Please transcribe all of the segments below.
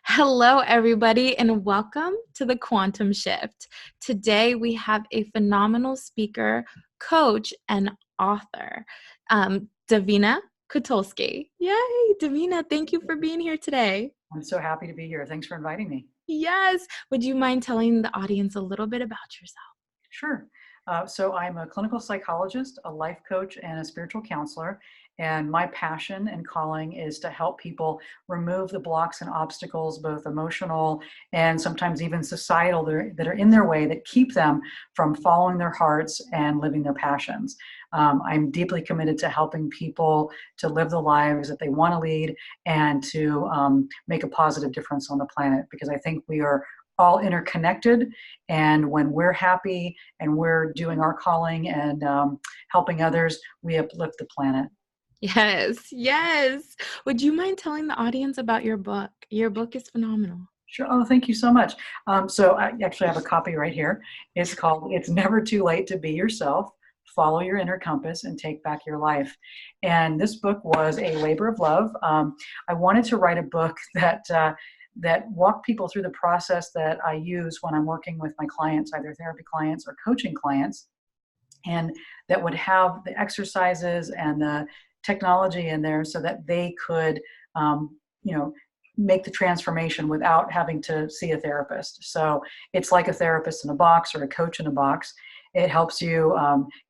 Hello, everybody, and welcome to the Quantum Shift. Today, we have a phenomenal speaker, coach, and author, Davina Kotulski. Yay, Davina, thank you for being here today. I'm so happy to be here. Thanks for inviting me. Yes. Would you mind telling the audience a little bit about yourself? Sure. So I'm a clinical psychologist, a life coach, and a spiritual counselor. And my passion and calling is to help people remove the blocks and obstacles, both emotional and sometimes even societal, that are in their way that keep them from following their hearts and living their passions. I'm deeply committed to helping people to live the lives that they want to lead and to make a positive difference on the planet, because I think we are all interconnected. And when we're happy and we're doing our calling and helping others, we uplift the planet. Yes, yes. Would you mind telling the audience about your book? Your book is phenomenal. Sure. Oh, thank you so much. So I actually have a copy right here. It's called It's Never Too Late to Be Yourself. Follow your inner compass and take back your life. And this book was a labor of love. I wanted to write a book that walked people through the process that I use when I'm working with my clients, either therapy clients or coaching clients, and that would have the exercises and the technology in there so that they could, you know, make the transformation without having to see a therapist. So it's like a therapist in a box or a coach in a box. It helps you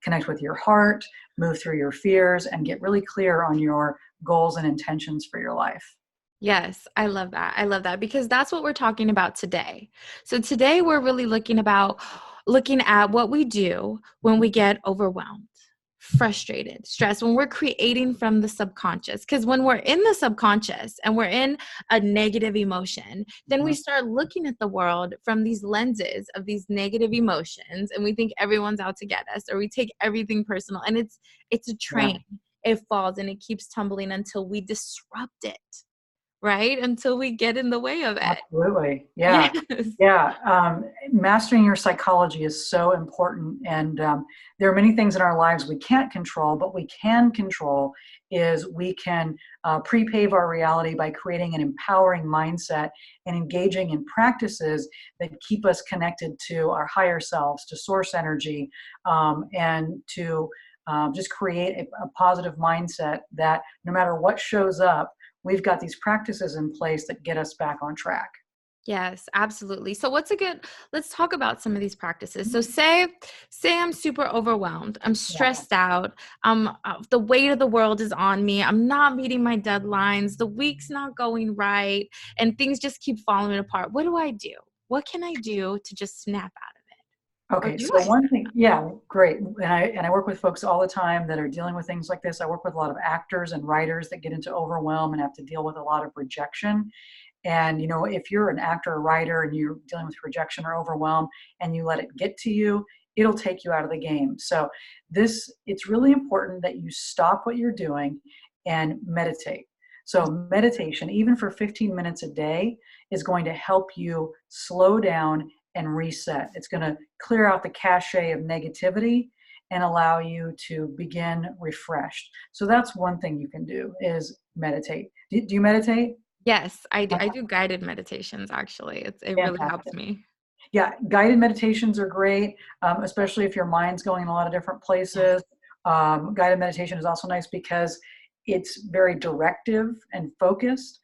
connect with your heart, move through your fears, and get really clear on your goals and intentions for your life. Yes, I love that. I love that because that's what we're talking about today. So today we're really looking at what we do when we get overwhelmed, frustrated, stressed, when we're creating from the subconscious. Because when we're in the subconscious and we're in a negative emotion, then we Mhm. start looking at the world from these lenses of these negative emotions, and we think everyone's out to get us, or we take everything personal. And it's a Yeah. train. It falls and it keeps tumbling until we disrupt it, right? Until we get in the way of it. Absolutely. Yeah. Yes. Yeah. Mastering your psychology is so important. And there are many things in our lives we can't control, but we can control is we can prepave our reality by creating an empowering mindset and engaging in practices that keep us connected to our higher selves, to source energy, and to just create a positive mindset that no matter what shows up, we've got these practices in place that get us back on track. Yes, absolutely. So let's talk about some of these practices. So say I'm super overwhelmed. I'm Yeah. stressed out. The weight of the world is on me. I'm not meeting my deadlines. The week's not going right and things just keep falling apart. What do I do? What can I do to just snap out of it? Or Okay, do so I one thing, yeah, great. And I work with folks all the time that are dealing with things like this. I work with a lot of actors and writers that get into overwhelm and have to deal with a lot of rejection. And if you're an actor or writer and you're dealing with rejection or overwhelm and you let it get to you, it'll take you out of the game. So it's really important that you stop what you're doing and meditate. So meditation, even for 15 minutes a day, is going to help you slow down and reset. It's going to clear out the cache of negativity and allow you to begin refreshed. So that's one thing you can do is meditate. Do you meditate? Yes, I do. I do guided meditations actually. It really helps Fantastic. me. Yeah, guided meditations are great, especially if your mind's going in a lot of different Yes. places. Guided meditation is also nice because it's very directive and focused.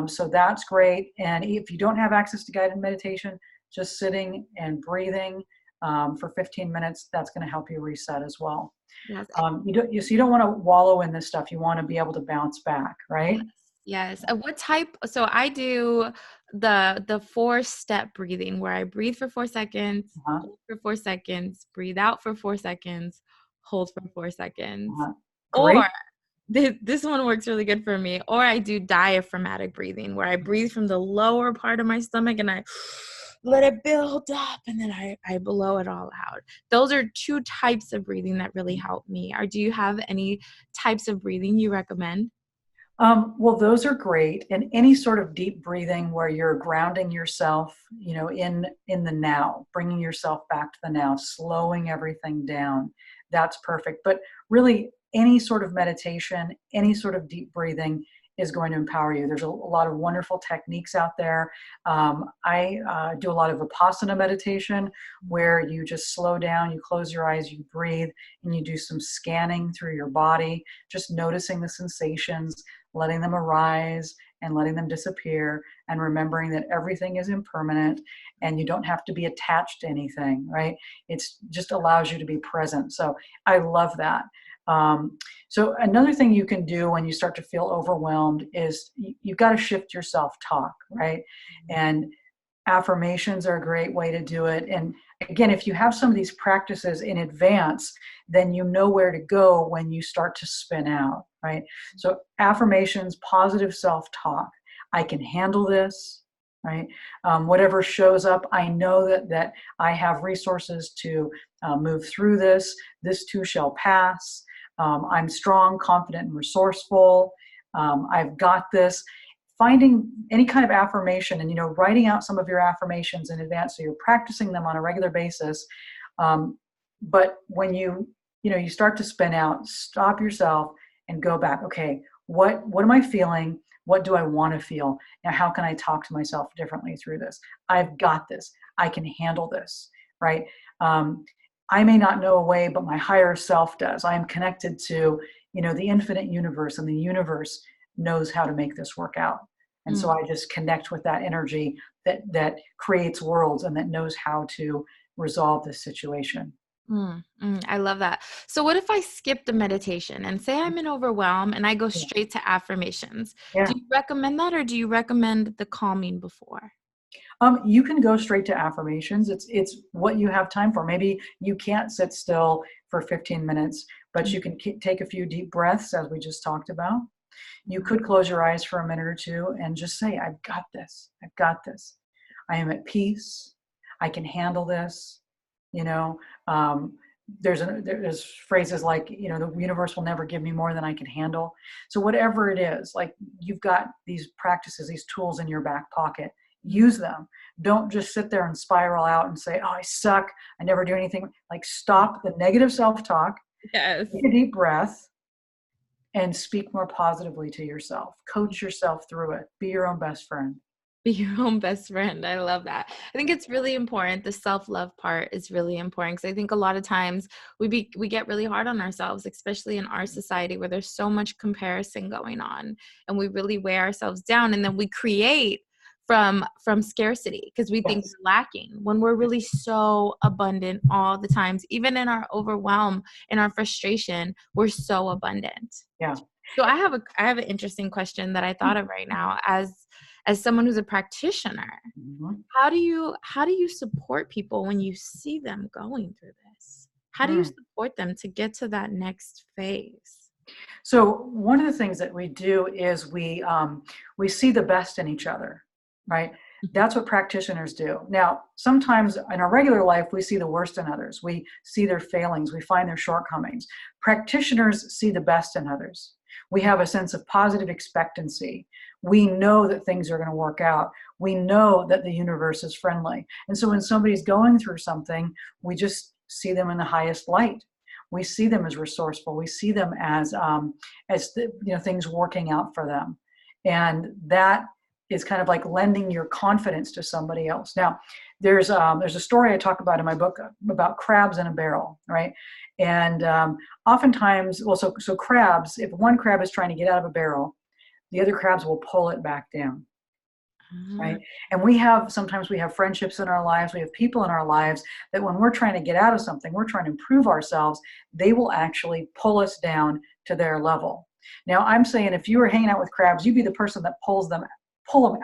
So that's great. And if you don't have access to guided meditation, just sitting and breathing for 15 minutes, that's going to help you reset as well. Yes. So you don't want to wallow in this stuff. You want to be able to bounce back, Yes, right? yes. What type? So I do the 4-step breathing where I breathe for 4 seconds, Uh-huh, hold for 4 seconds, breathe out for 4 seconds, hold for 4 seconds. uh-huh. Or Great. this one works really good for me. Or I do diaphragmatic breathing where I breathe from the lower part of my stomach and I let it build up and then I blow it all out. Those are two types of breathing that really help me. Or do you have any types of breathing you recommend? Well, those are great. And any sort of deep breathing where you're grounding yourself, in the now, bringing yourself back to the now, slowing everything down, that's perfect. But really, any sort of meditation, any sort of deep breathing is going to empower you. There's a lot of wonderful techniques out there. I do a lot of Vipassana meditation, where you just slow down, you close your eyes, you breathe, and you do some scanning through your body, just noticing the sensations, letting them arise and letting them disappear, and remembering that everything is impermanent and you don't have to be attached to anything, right? It's just allows you to be present. So I love that. So another thing you can do when you start to feel overwhelmed is you've got to shift your self-talk, right? And affirmations are a great way to do it. And again, if you have some of these practices in advance, then you know where to go when you start to spin out, right? So affirmations, positive self-talk. I can handle this, right? Whatever shows up, I know that I have resources to move through this. This too shall pass. I'm strong, confident, and resourceful. I've got this. Finding any kind of affirmation and, writing out some of your affirmations in advance, so you're practicing them on a regular basis. But when you start to spin out, stop yourself and go back. Okay, what am I feeling? What do I want to feel? Now, how can I talk to myself differently through this? I've got this. I can handle this, right? I may not know a way, but my higher self does. I am connected to, the infinite universe, and the universe knows how to make this work out. And so I just connect with that energy that creates worlds and that knows how to resolve this situation. I love that. So what if I skip the meditation and say I'm in overwhelm and I go Yeah. straight to affirmations? Yeah. Do you recommend that, or do you recommend the calming before? You can go straight to affirmations. It's what you have time for. Maybe you can't sit still for 15 minutes, but you can take a few deep breaths, as we just talked about. You could close your eyes for a minute or two and just say, I've got this. I've got this. I am at peace. I can handle this. There's phrases like, the universe will never give me more than I can handle. So whatever it is, like, you've got these practices, these tools in your back pocket. Use them. Don't just sit there and spiral out and say, oh, I suck. I never do anything. Like, stop the negative self-talk. Yes. Take a deep breath and speak more positively to yourself. Coach yourself through it. Be your own best friend. Be your own best friend. I love that. I think it's really important. The self-love part is really important, because I think a lot of times we get really hard on ourselves, especially in our society where there's so much comparison going on, and we really weigh ourselves down, and then we create from scarcity because we think Yes. we're lacking when we're really so abundant all the times. Even in our overwhelm, in our frustration, we're so abundant. Yeah. So I have an interesting question that I thought of right now, as someone who's a practitioner. Mhm. How do you support people when you see them going through this? How do you Mm. support them to get to that next phase? So one of the things that we do is we see the best in each other, right? That's what practitioners do. Now, sometimes in our regular life, we see the worst in others. We see their failings. We find their shortcomings. Practitioners see the best in others. We have a sense of positive expectancy. We know that things are going to work out. We know that the universe is friendly. And so when somebody's going through something, we just see them in the highest light. We see them as resourceful. We see them as things working out for them, and that is kind of like lending your confidence to somebody else. Now, there's a story I talk about in my book about crabs in a barrel, right? And oftentimes, well, so crabs, if one crab is trying to get out of a barrel, the other crabs will pull it back down. Ah, Right. And sometimes we have friendships in our lives. We have people in our lives that when we're trying to get out of something, we're trying to improve ourselves, they will actually pull us down to their level. Now, I'm saying if you were hanging out with crabs, you'd be the person that pull them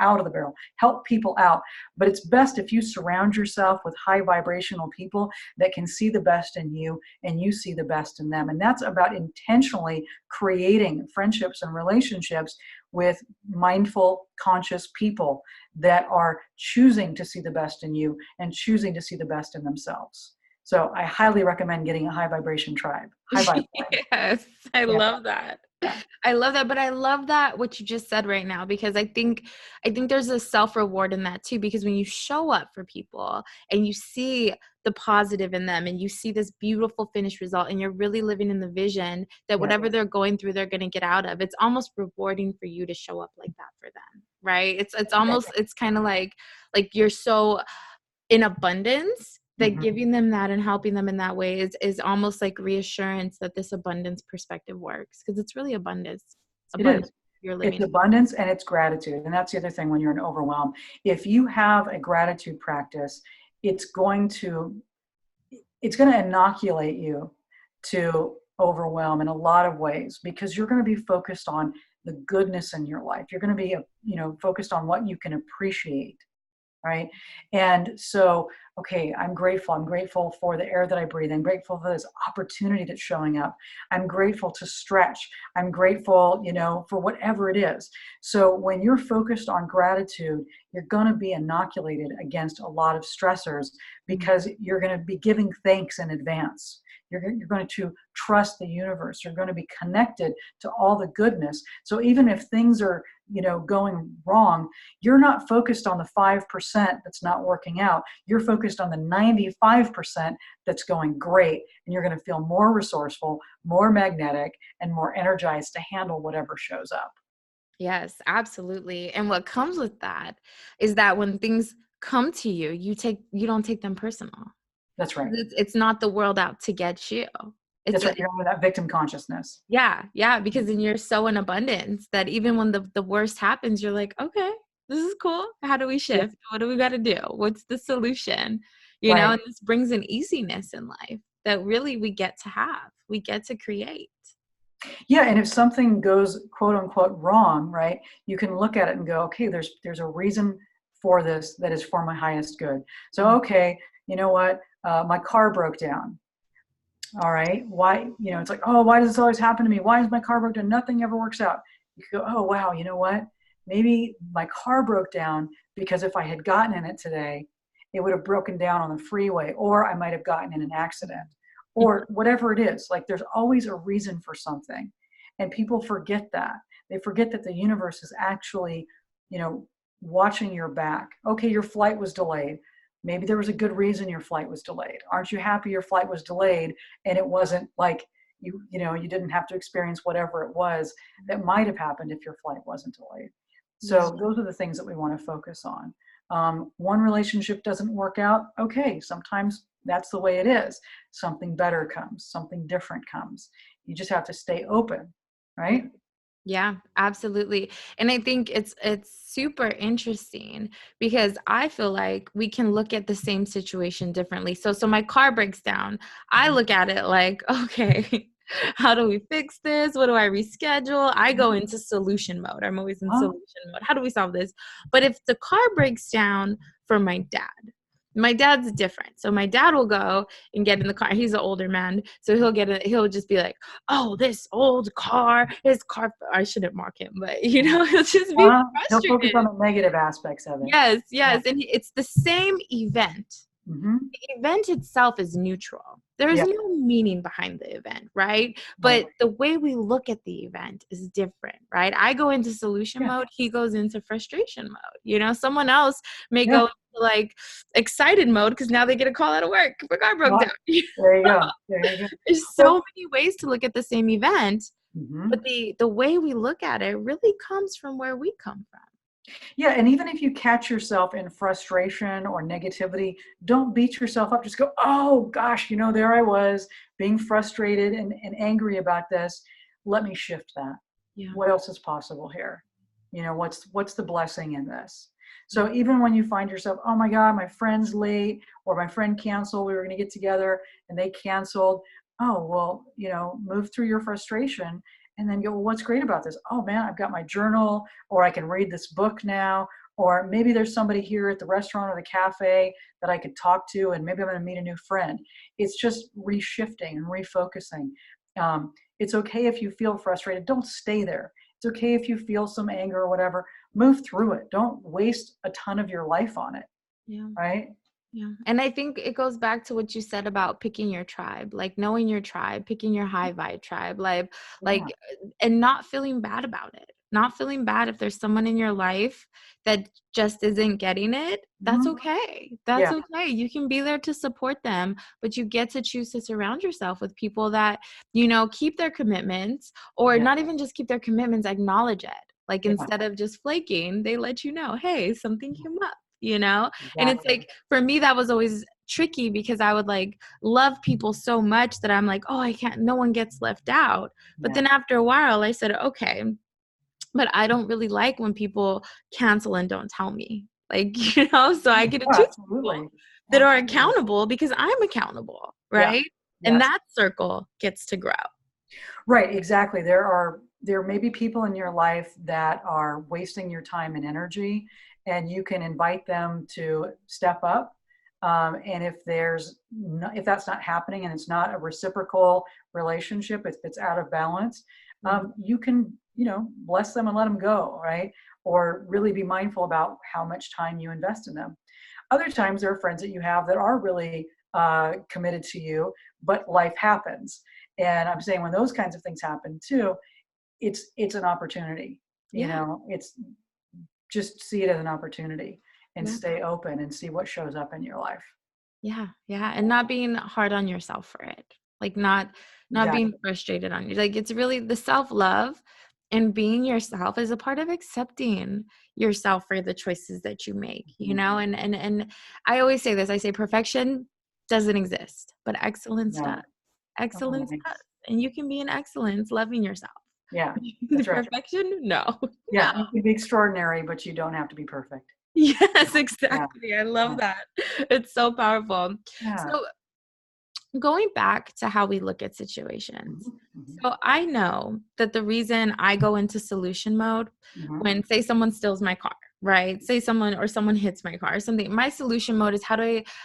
out of the barrel, help people out. But it's best if you surround yourself with high vibrational people that can see the best in you and you see the best in them. And that's about intentionally creating friendships and relationships with mindful, conscious people that are choosing to see the best in you and choosing to see the best in themselves. So I highly recommend getting a high vibration tribe. High vibe tribe. yes, I Yeah. love that. Yeah. I love that, but I love that what you just said right now, because I think there's a self-reward in that too, because when you show up for people and you see the positive in them and you see this beautiful finished result and you're really living in the vision that Yeah. whatever they're going through they're going to get out of, it's almost rewarding for you to show up like that for them, right? It's almost, it's kind of like you're so in abundance that Mhm. giving them that and helping them in that way is almost like reassurance that this abundance perspective works, because it's really It abundance is. you're It's living in. abundance and it's gratitude. And that's the other thing when you're in overwhelm. If you have a gratitude practice, it's going to it's going to inoculate you to overwhelm in a lot of ways because you're going to be focused on the goodness in your life. You're going to be, focused on what you can appreciate, right? And so, okay, I'm grateful. I'm grateful for the air that I breathe. I'm grateful for this opportunity that's showing up. I'm grateful to stretch. I'm grateful, for whatever it is. So when you're focused on gratitude, you're going to be inoculated against a lot of stressors Mm. because you're going to be giving thanks in advance. You're going to trust the universe. You're going to be connected to all the goodness. So even if things are, going wrong, you're not focused on the 5% that's not working out. You're focused on the 95% that's going great. And you're going to feel more resourceful, more magnetic, and more energized to handle whatever shows up. Yes, absolutely. And what comes with that is that when things come to you, you don't take them personal. That's right. It's not the world out to get you. It's That's a, right. You're with that victim consciousness. yeah, because then you're so in abundance that even when the worst happens, you're like, okay, this is cool. How do we Yeah. shift? What do we got to do? What's the solution? Right. And this brings an easiness in life that really we get to have. We get to create. Yeah, and if something goes quote unquote wrong, right, you can look at it and go, okay, there's a reason for this that is for my highest good. So Mm. okay, you know what? My car broke down. All right, why? It's like, oh, why does this always happen to me? Why is my car broke down? Nothing ever works out. You go, oh wow, you know what? Maybe my car broke down because if I had gotten in it today, it would have broken down on the freeway, or I might have gotten in an accident, or whatever it is. Like there's always a reason for something. And people forget that. They forget that the universe is actually, you know, watching your back. Okay, your flight was delayed. Maybe there was a good reason your flight was delayed. Aren't you happy your flight was delayed and it wasn't like you didn't have to experience whatever it was that might have happened if your flight wasn't delayed. Yeah. So those are the things that we want to focus on. One relationship doesn't work out. Okay, sometimes that's the way it is. Something better comes, something different comes. You just have to stay open, Yeah. right? Yeah, absolutely. And I think it's super interesting because I feel like we can look at the same situation differently. So my car breaks down. I Mhm. look at it like, okay, how do we fix this? What do I reschedule? I go into solution mode. I'm always in Huh? solution mode. How do we solve this? But if the car breaks down for my dad's different. So my dad will go and get in the car. He's an older man. So he'll just be like, oh, this old car, his car, I shouldn't mark him, but he'll just be He'll focus on frustrated. the negative aspects of it. Yes, Yeah. yes. And it's the same event. Hmm. The event itself is neutral. There's Yeah. no meaning behind the event, right? Right. But the way we look at the event is different, right? I go into solution Yeah. mode, he goes into frustration mode. Someone else may Yeah. go into like excited mode because now they get a call out of work. My car broke Well, down. there you go. There you go. There's so Well, many ways to look at the same event, but mhm. the way we look at it really comes from where we come from. Yeah, and even if you catch yourself in frustration or negativity, don't beat yourself up. Just go, oh gosh, there I was being frustrated and angry about this. Let me shift that. Yeah. What else is possible here? What's the blessing in this? Yeah. So even when you find yourself, oh my God, my friend's late, or my friend canceled, we were going to get together and they canceled. Oh, well, move through your frustration and then go, well, what's great about this? Oh man, I've got my journal, or I can read this book now, or maybe there's somebody here at the restaurant or the cafe that I could talk to, and maybe I'm going to meet a new friend. It's just reshifting and refocusing. It's okay if you feel frustrated. Don't stay there. It's okay if you feel some anger or whatever. Move through it. Don't waste a ton of your life on it, Yeah. right? Yeah. And I think it goes back to what you said about picking your tribe, like knowing your tribe, picking your high vibe tribe, Yeah. and not feeling bad about it. Not feeling bad if there's someone in your life that just isn't getting it. That's Mhm. okay. That's Yeah. okay. You can be there to support them, but you get to choose to surround yourself with people that, you know, keep their commitments, or Yeah. not even just keep their commitments, acknowledge it. Like Yeah. instead of just flaking, they let you know, hey, something came up, you know? And it's Exactly. like, for me, that was always tricky because I would like love people so much that I'm like, oh, I can't, no one gets left out. But Yeah. then after a while, I said, okay, but I don't really like when people cancel and don't tell me. Like, you know, so I get to Oh, choose people absolutely. that are Absolutely. accountable because I'm accountable, Yeah. right? And Yes. that circle gets to grow. Right, exactly. There may be people in your life that are wasting your time and energy, and you can invite them to step up. And if that's not happening and it's not a reciprocal relationship, if it's out of balance, Mhm. you can, bless them and let them go, right? Or really be mindful about how much time you invest in them. Other times there are friends that you have that are really committed to you, but life happens. And I'm saying when those kinds of things happen too, it's an opportunity. Yeah. It's just see it as an opportunity and Yeah. stay open and see what shows up in your life. Yeah, yeah, and not being hard on yourself for it. Like not being Exactly. frustrated on you. Like it's really the self-love and being yourself is a part of accepting yourself for the choices that you make, you Mhm. know? And I always say this, I say perfection doesn't exist, but excellence does. No. Oh, Excellence does. nice. And you can be in excellence loving yourself. Yeah, that's right. Perfection? No. No. Yeah, you can be extraordinary, but you don't have to be perfect. Yes, Yeah, exactly. I yeah, love that. It's so powerful. yeah. So going back to how we look at situations. Mhm, mhm, So I know that the reason I go into solution mode mhm. when, say, someone steals my car, right? Say someone hits my car or something. My solution mode is how do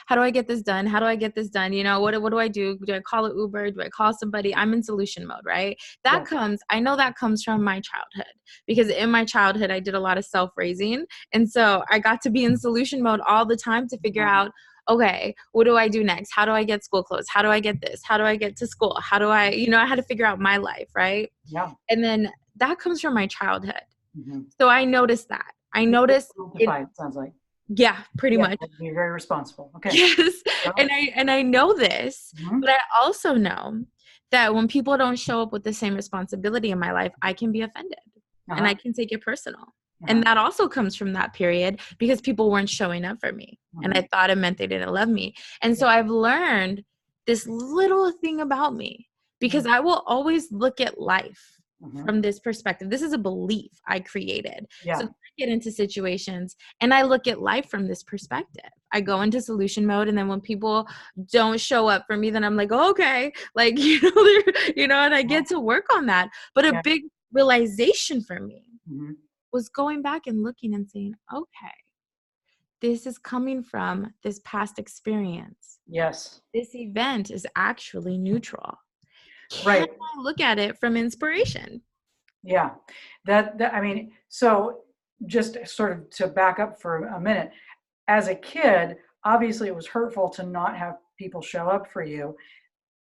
I get this done? How do I get this done? You know, what do I do? Do I call an Uber? Do I call somebody? I'm in solution mode, right? Yeah. I know that comes from my childhood because in my childhood I did a lot of self-raising. And so I got to be in solution mode all the time to figure Uh-huh. out, okay, what do I do next? How do I get school clothes? How do I get this? How do I get to school? How do I, I had to figure out my life, right? Yeah. And then that comes from my childhood. Mhm. So I noticed that. I You're noticed it, defined, sounds like. yeah, pretty Yeah, much. you're very responsible. Okay. Yes. Yeah. And I know this, but Mhm. I also know that when people don't show up with the same responsibility in my life, I can be offended and I Uh-huh. can take it personal. And Uh-huh. that also comes from that period because people weren't showing up for me. And Mhm. I thought it meant they didn't love me. And Yeah. so I've learned this little thing about me because Mhm. I will always look at life Mhm. from this perspective. This is a belief I created. So Yeah. I get into situations and I look at life from this perspective. I go into solution mode, and then when people don't show up for me, then I'm like, oh, okay, like and I Uh-huh. get to work on that. But a Yeah. big realization for me Mhm. was going back and looking and saying, okay, this is coming from this past experience. Yes. This event is actually neutral. Can Right. I look at it from inspiration? Yeah. That I mean, so just sort of to back up for a minute, as a kid, obviously it was hurtful to not have people show up for you.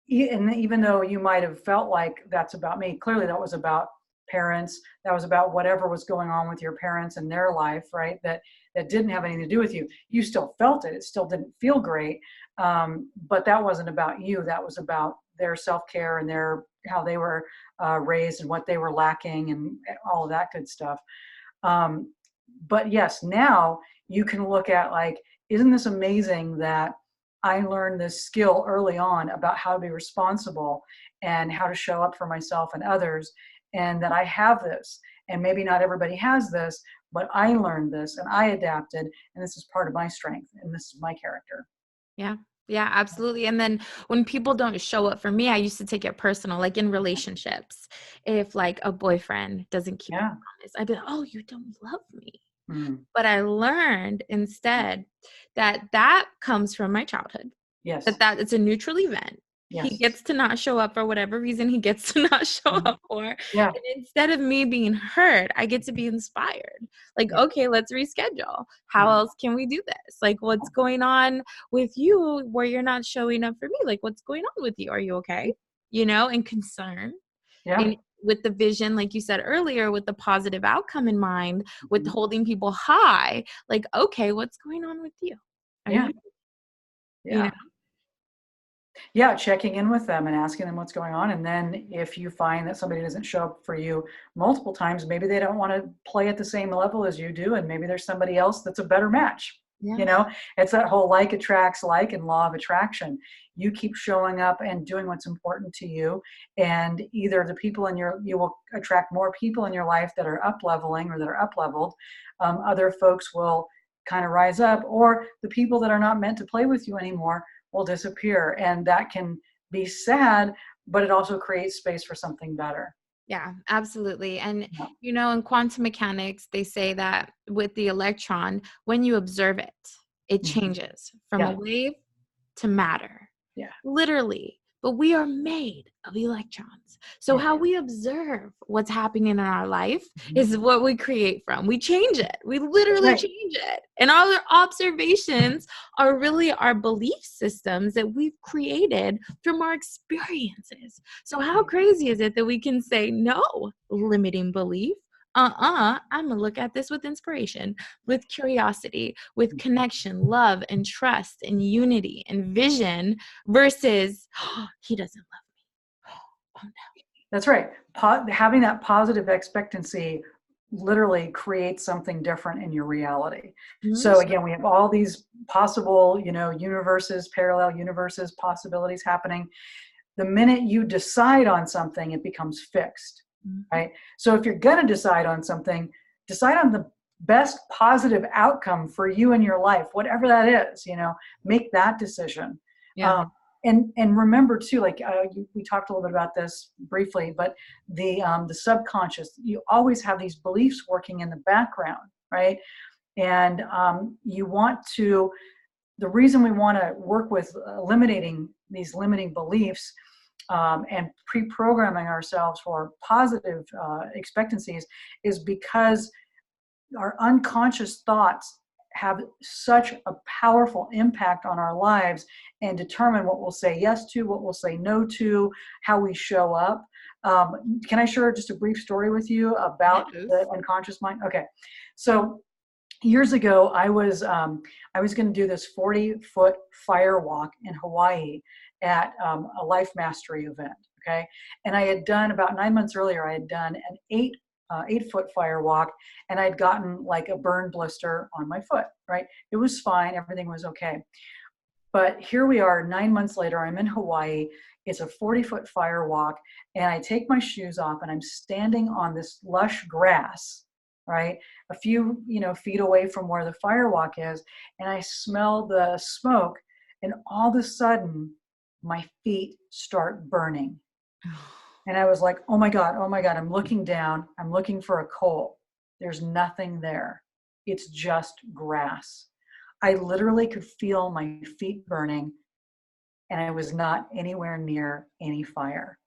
And even though you might have felt like that's about me, clearly that was about parents. That was about whatever was going on with your parents and their life, right? That didn't have anything to do with you. You still felt it. It still didn't feel great, but that wasn't about you. That was about their self care and their how they were raised and what they were lacking and all of that good stuff. Um, but yes, now you can look at like, isn't this amazing that I learned this skill early on about how to be responsible and how to show up for myself and others, and that I have this. And maybe not everybody has this, but I learned this and I adapted, and this is part of my strength and this is my character. Yeah. Yeah, absolutely. And then when people don't show up for me, I used to take it personal, like in relationships. If like a boyfriend doesn't keep a Yeah. promise, I'd be like, oh, you don't love me. Mm. But I learned instead that that comes from my childhood, Yes. that it's a neutral event. he Yes. gets to not show up for whatever reason he gets to not show Mhm. up for. Yeah. And instead of me being hurt, I get to be inspired. Like, Yeah. okay, let's reschedule. How Mhm. else can we do this? Like, what's going on with you where you're not showing up for me? Like, what's going on with you? Are you okay? And concern. Yeah. And with the vision, like you said earlier, with the positive outcome in mind, with Mhm. holding people high, like, okay, what's going on with you? Are Yeah. you, you know? Yeah. Yeah, checking in with them and asking them what's going on. And then if you find that somebody doesn't show up for you multiple times, maybe they don't want to play at the same level as you do. And maybe there's somebody else that's a better match. Yeah. You know, it's that whole like attracts like and law of attraction. You keep showing up and doing what's important to you. And either you will attract more people in your life that are up leveling or that are up leveled. Other folks will kind of rise up, or the people that are not meant to play with you anymore will disappear. And that can be sad, but it also creates space for something better. Yeah, absolutely. And, Yeah. in quantum mechanics, they say that with the electron, when you observe it, it Mhm. changes from a Yeah. wave to matter, Yeah. literally. But we are made of electrons. So Yeah. how we observe what's happening in our life Mhm. is what we create from. We change it. We That's literally right. change it. And our observations are really our belief systems that we've created from our experiences. So how crazy is it that we can say no limiting belief? I'm gonna look at this with inspiration, with curiosity, with connection, love, and trust, and unity, and vision, versus he doesn't love me. Oh no. That's right. Having that positive expectancy literally creates something different in your reality. So Mhm. again, we have all these possible, universes, parallel universes, possibilities happening. The minute you decide on something, it becomes fixed, Mhm. right? So if you're going to decide on something, decide on the best positive outcome for you in your life, whatever that is, make that decision. Yeah. And remember too, like we talked a little bit about this briefly, but the subconscious, you always have these beliefs working in the background, right? And you want to the reason we want to work with eliminating these limiting beliefs and pre-programming ourselves for positive expectancies is because our unconscious thoughts have such a powerful impact on our lives and determine what we'll say yes to, what we'll say no to, how we show up. Can I share just a brief story with you about the Yes. unconscious mind? Okay, so years ago, I was going to do this 40-foot fire walk in Hawaii at a Life Mastery event. Okay, and I had done about 9 months earlier. I had done an 8-foot fire walk, and I'd gotten like a burn blister on my foot. Right, it was fine. Everything was okay. But here we are 9 months later. I'm in Hawaii. It's a 40-foot fire walk, and I take my shoes off, and I'm standing on this lush grass, right, a few feet away from where the fire walk is, and I smell the smoke, and all of a sudden, my feet start burning, and I was like, oh my God! I'm looking down. I'm looking for a coal. There's nothing there. It's just grass. I literally could feel my feet burning, and I was not anywhere near any fire.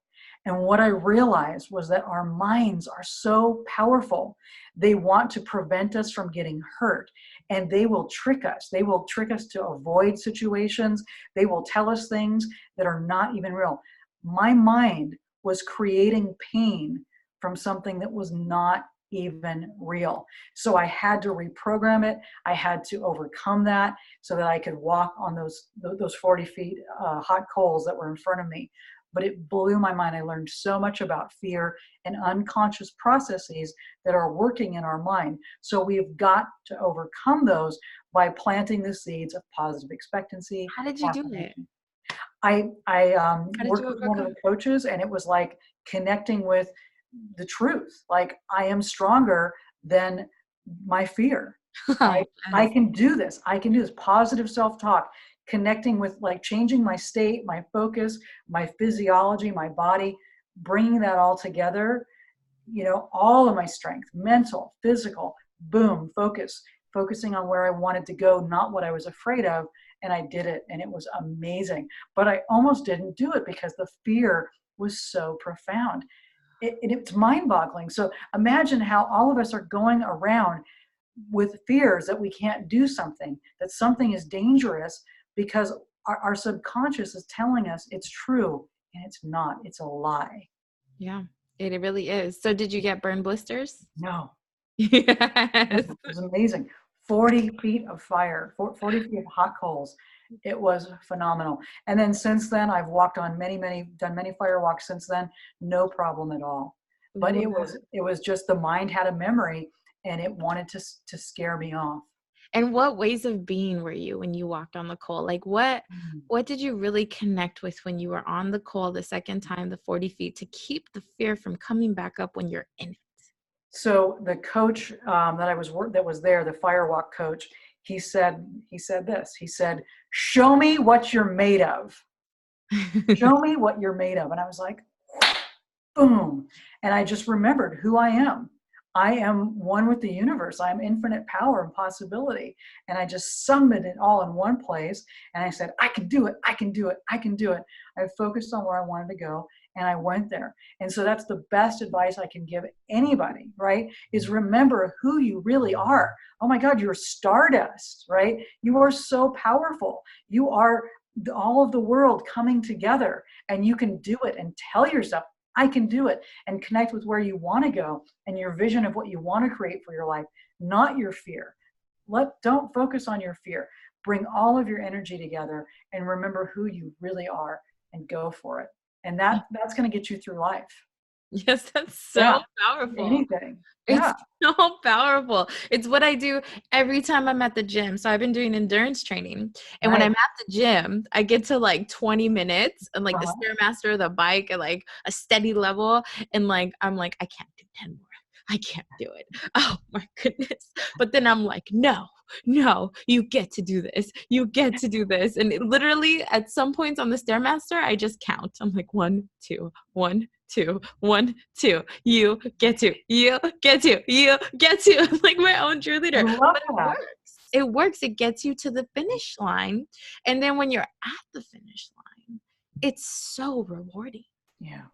And what I realized was that our minds are so powerful. They want to prevent us from getting hurt, and they will trick us. They will trick us to avoid situations. They will tell us things that are not even real. My mind was creating pain from something that was not even real. So I had to reprogram it. I had to overcome that so that I could walk on those 40 feet hot coals that were in front of me. But it blew my mind. I learned so much about fear and unconscious processes that are working in our mind. So we've got to overcome those by planting the seeds of positive expectancy, How did you do it? affirmation. I How did you worked with one of overcome? the coaches, and it was like connecting with the truth. Like, I am stronger than my fear. I I Yes. can do this. I can do this. Positive self-talk, connecting with, like, changing my state, my focus, my physiology, my body, bringing that all together, all of my strength, mental, physical, boom, focusing on where I wanted to go, not what I was afraid of. and I did it, and it was amazing. But I almost didn't do it because the fear was so profound. It's mind-boggling. So imagine how all of us are going around with fears that we can't do something, that something is dangerous, because our subconscious is telling us it's true, and it's not. It's a lie. Yeah, it really is. So did you get burn blisters? No. Yes. It was amazing. 40 feet of fire, 40 feet of hot coals. It was phenomenal. And then since then, I've walked on done many fire walks since then, no problem at all. But Wow. it was just the mind had a memory, and it wanted to scare me off. And what ways of being were you when you walked on the coal? Like what did you really connect with when you were on the coal the second time, the 40 feet, to keep the fear from coming back up when you're in So the coach that was there, the firewalk coach, he said this. He said, "Show me what you're made of. it? Show me what you're made of." And I was like, boom. And I just remembered who I am. I am one with the universe. I am infinite power and possibility. And I just summoned it all in one place. And I said, I can do it. I can do it. I can do it. I focused on where I wanted to go, and I went there. And so that's the best advice I can give anybody, right? Is remember who you really are. Oh my God, you're stardust, right? You are so powerful. You are all of the world coming together, and you can do it, and tell yourself, I can do it, and connect with where you want to go and your vision of what you want to create for your life, not your fear. Don't focus on your fear. Bring all of your energy together and remember who you really are, and go for it. And that's going to get you through life. Yes, that's Yeah. so powerful. Anything. It's Yeah. so powerful. It's what I do every time I'm at the gym. So I've been doing endurance training. And when Right. I'm at the gym, I get to like 20 minutes and like the Uh-huh. Stairmaster, the bike at like a steady level. And like, I'm like, I can't do 10 more. I can't do it. Oh my goodness. But then I'm like, no, you get to do this. You get to do this. And it literally at some points on the Stairmaster, I just count. I'm like, 1, 2, 1, 2, 1, 2. You get to, you get to, you get to. I'm like my own I cheerleader. love But it that. works. It works. It gets you to the finish line. And then when you're at the finish line, it's so rewarding. Yeah.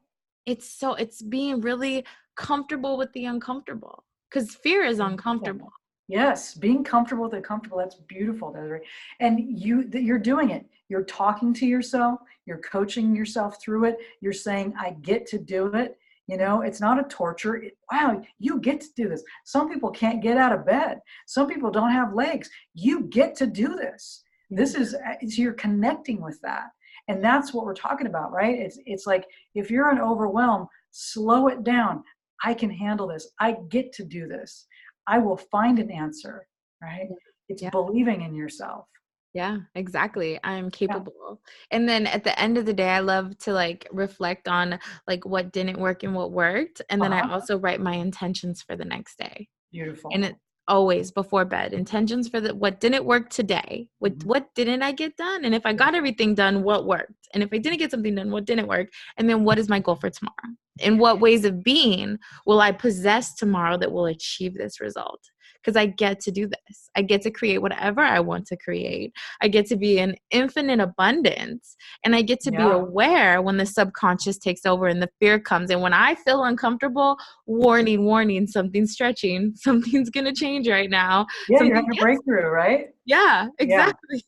It's being really comfortable with the uncomfortable, because fear is uncomfortable. Yes, being comfortable with the comfortable, that's beautiful, Desiree. And you're doing it. You're talking to yourself, you're coaching yourself through it. You're saying, I get to do it. It's not a torture. Wow, you get to do this. Some people can't get out of bed. Some people don't have legs. You get to do this. This is, so you're connecting with that. And that's what we're talking about, right? It's like, if you're in overwhelm, slow it down. I can handle this. I get to do this. I will find an answer, right? It's Yeah. believing in yourself. Yeah, exactly. I'm Yeah. capable. And then at the end of the day, I love to like reflect on like what didn't work and what worked. And then I Uh-huh. also write my intentions for the next day. Beautiful. And it always before bed, intentions for what didn't work today. Mhm. What didn't I get done? And if I got everything done, what worked? And if I didn't get something done, what didn't work? And then what is my goal for tomorrow? And what ways of being will I possess tomorrow that will achieve this result? Because I get to do this. I get to create whatever I want to create. I get to be in infinite abundance. And I get to be Yeah. aware when the subconscious takes over and the fear comes. And when I feel uncomfortable, warning, warning, something's stretching. Something's going to change right now. Yeah, you're Something, having a yes. breakthrough, right? Yeah, Yeah. exactly.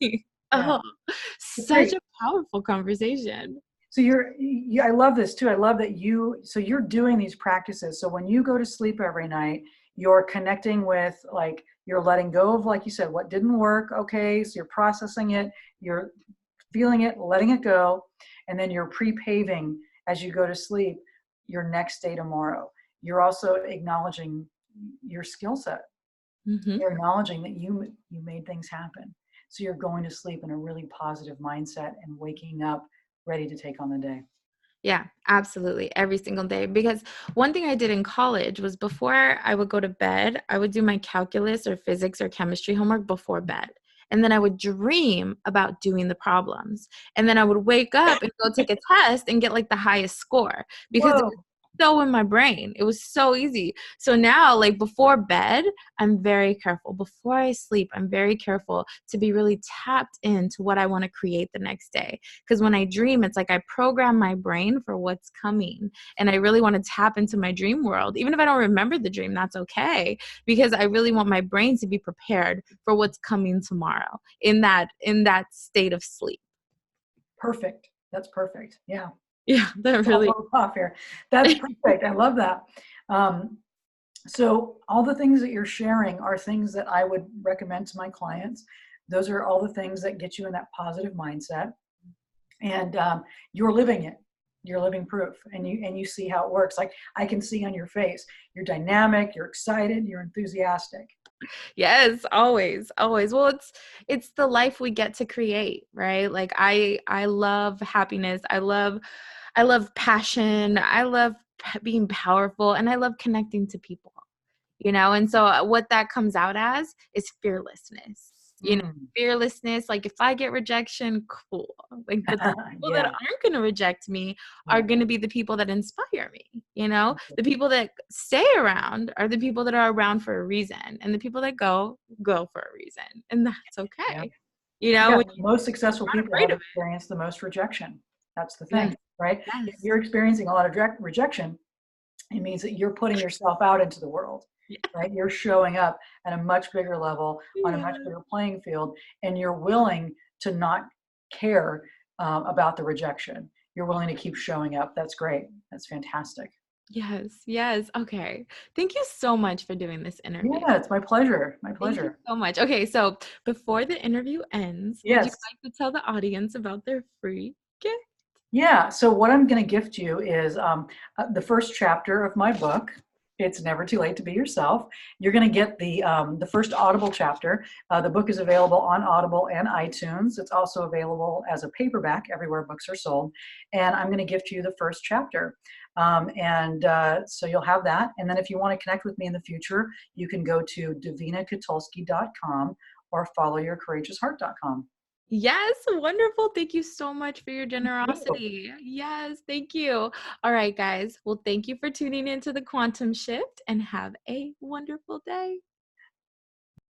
Yeah. Oh, It's such great. a powerful conversation. So I love this too. I love that you're doing these practices. So when you go to sleep every night, you're connecting with, like, you're letting go of, like you said, what didn't work. Okay. So you're processing it, you're feeling it, letting it go. And then you're pre-paving as you go to sleep your next day tomorrow. You're also acknowledging your skill set. Hmm. You're acknowledging that you made things happen. So you're going to sleep in a really positive mindset and waking up ready to take on the day. Yeah, absolutely. Every single day. Because one thing I did in college was before I would go to bed, I would do my calculus or physics or chemistry homework before bed. And then I would dream about doing the problems. And then I would wake up and go take a test and get like the highest score because Whoa. so in my brain. It was so easy. So now, like before bed, I'm very careful. Before I sleep, I'm very careful to be really tapped into what I want to create the next day. Because when I dream, it's like I program my brain for what's coming. And I really want to tap into my dream world. Even if I don't remember the dream, that's okay. Because I really want my brain to be prepared for what's coming tomorrow in that state of sleep. Perfect. That's perfect. Yeah. Yeah, that All really. goes off here. That's perfect. I love that. Um, so all the things that you're sharing are things that I would recommend to my clients. Those are all the things that get you in that positive mindset, and you're living it. You're living proof, and you see how it works. Like I can see on your face, you're dynamic, you're excited, you're enthusiastic. Yes, always, always. Well, it's the life we get to create, right? Like I love happiness. I love passion. I love being powerful, and I love connecting to people. And so what that comes out as is fearlessness. Mm. Fearlessness, like if I get rejection, cool. Like, but the people that Yeah, aren't going to reject me are yeah. going to be the people that inspire me. The people that stay around are the people that are around for a reason, and the people that go for a reason, and that's Yeah. okay. Yeah, When most you're successful not people afraid have of experienced the most rejection. That's the it. Yes, thing, right? If yes, you're experiencing a lot of rejection, it means that you're putting yourself out into the world, right? You're showing up at a much bigger level, on a much yeah. bigger playing field, and you're willing to not care about the rejection. You're willing to keep showing up. That's great. That's fantastic. Yes, yes. Okay. Thank you so much for doing this interview. Yeah, it's my pleasure. My Thank you pleasure. so much. Okay, so before the interview ends, would you Yes. like to tell the audience about their free gift? Yeah. So what I'm going to gift you is the first chapter of my book. It's Never Too Late to Be Yourself. You're going to get the first Audible chapter. The book is available on Audible and iTunes. It's also available as a paperback everywhere books are sold. And I'm going to gift you the first chapter. So you'll have that. And then if you want to connect with me in the future, you can go to davinakotulski.com or followyourcourageousheart.com. Yes, wonderful. Thank you so much for your Thank you. generosity. Yes, thank you. All right, guys. Well, thank you for tuning into the Quantum Shift and have a wonderful day.